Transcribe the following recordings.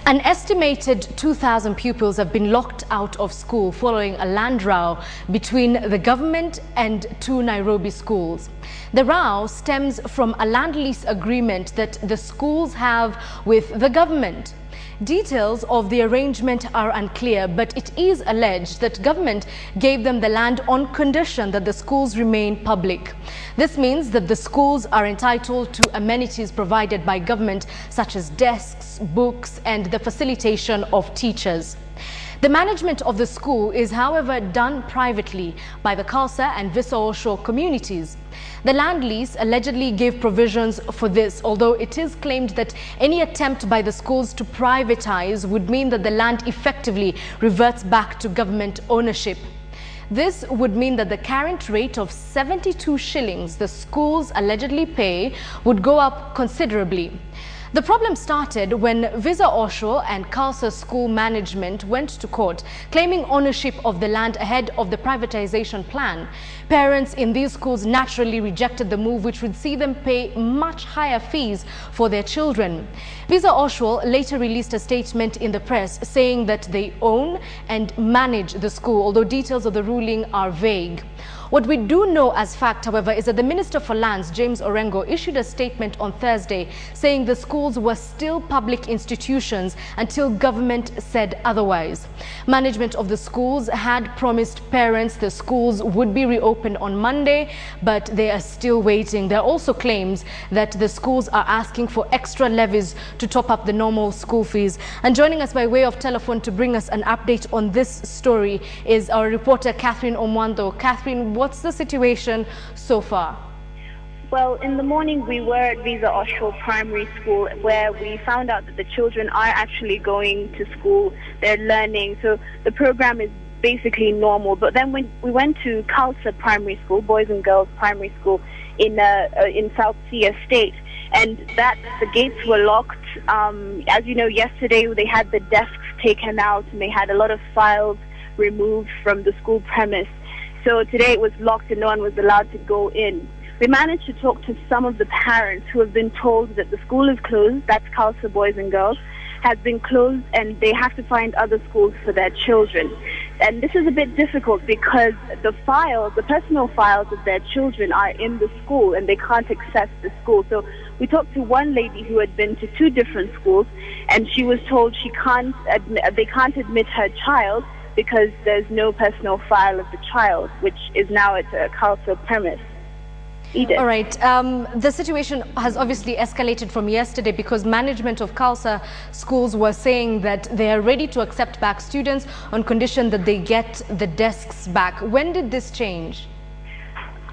An estimated 2,000 pupils have been locked out of school following a land row between the government and two Nairobi schools. The row stems from a land lease agreement that the schools have with the government. Details of the arrangement are unclear, but it is alleged that government gave them the land on condition that the schools remain public. This means that the schools are entitled to amenities provided by government such as desks, books and the facilitation of teachers. The management of the school is, however, done privately by the Khalsa and oshwal communities. The land lease allegedly gave provisions for this, although it is claimed that any attempt by the schools to privatize would mean that the land effectively reverts back to government ownership. This would mean that the current rate of 72 shillings the schools allegedly pay would go up considerably. The problem started when oshwal and Khalsa school management went to court claiming ownership of the land ahead of the privatization plan. Parents in these schools naturally rejected the move, which would see them pay much higher fees for their children. oshwal later released a statement in the press saying that they own and manage the school, although details of the ruling are vague. What we do know as fact, however, is that the Minister for Lands, James Orengo, issued a statement on Thursday saying the schools were still public institutions until government said otherwise. Management of the schools had promised parents the schools would be reopened on Monday, but they are still waiting. There are also claims that the schools are asking for extra levies to top up the normal school fees. And joining us by way of telephone to bring us an update on this story is our reporter Catherine Omwando. Catherine, what's the situation so far? Well, in the morning we were at oshwal Primary School, where we found out that the children are actually going to school, they're learning, so the program is basically normal. But then when we went to Khalsa Primary School, Boys and Girls Primary School in South Sea Estate, and the gates were locked. As you know, yesterday they had the desks taken out and they had a lot of files removed from the school premise. So today it was locked and no one was allowed to go in. We managed to talk to some of the parents who have been told that the school is closed, that's Khalsa Boys and Girls, has been closed and they have to find other schools for their children. And this is a bit difficult because the personal files of their children are in the school and they can't access the school. So we talked to one lady who had been to two different schools and she was told they can't admit her child because there's no personal file of the child, which is now at a Khalsa premise. Edith. All right. The situation has obviously escalated from yesterday because management of Khalsa schools were saying that they are ready to accept back students on condition that they get the desks back. When did this change?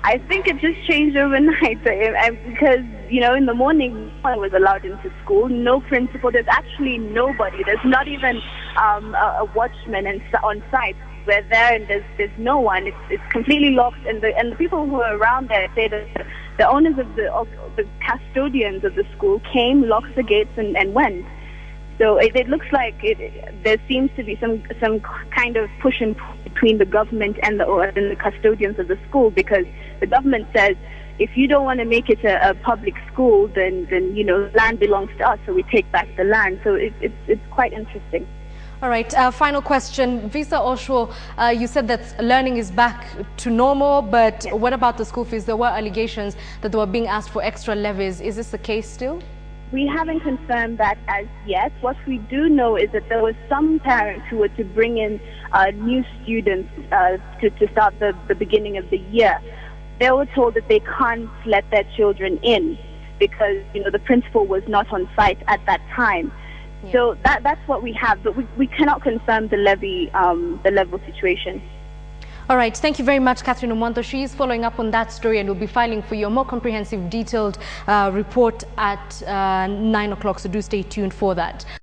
I think it just changed overnight because, you know, in the morning, no one was allowed into school, no principal, there's actually nobody, there's not even a watchman on site. We're there and there's no one, it's completely locked, and the people who are around there say that the owners of the custodians of the school came, locked the gates and went. So it looks like there seems to be some kind of push and pull between the government and the custodians of the school, because the government says if you don't want to make it a public school, then you know, land belongs to us, so we take back the land. So it's quite interesting. All right, final question. oshwal, you said that learning is back to normal, but yes. What about the school fees? There were allegations that they were being asked for extra levies. Is this the case still? We haven't confirmed that as yet. What we do know is that there were some parents who were to bring in new students to start the beginning of the year. They were told that they can't let their children in because, you know, the principal was not on site at that time. Yeah. So that's what we have, but we cannot confirm the level situation. All right, thank you very much, Catherine Omwando. She is following up on that story and will be filing for you a more comprehensive, detailed report at 9 o'clock, so do stay tuned for that.